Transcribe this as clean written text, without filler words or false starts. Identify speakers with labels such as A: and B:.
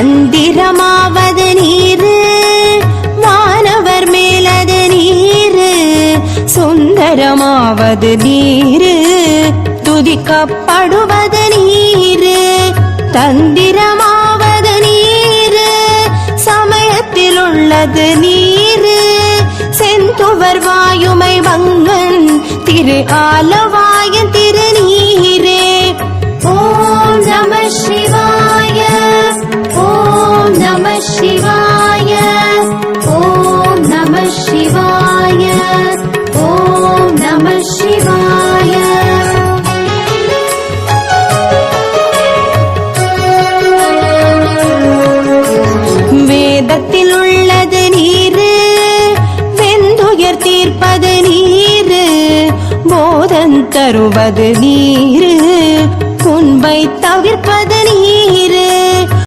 A: மந்திரமாவது நீரு, வானவர் மேலது நீரு, சுந்தரமாவது நீரு, துதிக்கப்படுவது நீரு, தந்திரமாவது நீரு, சமயத்தில் உள்ளது நீரு, செந்துவர் வாயுமை வங்கன் திரு ஆலவாயன் திருநீரே. ஓம் நம சிவாய, ஓம் நம சிவாய, ஓம் நம சிவாய, ஓம் நம சிவாய. வேதத்தில் உள்ளது நீரு, வெந்துயர் தீர்ப்பது நீரு, போதன் தருவது நீரு, துன்பை தவிர்ப்பது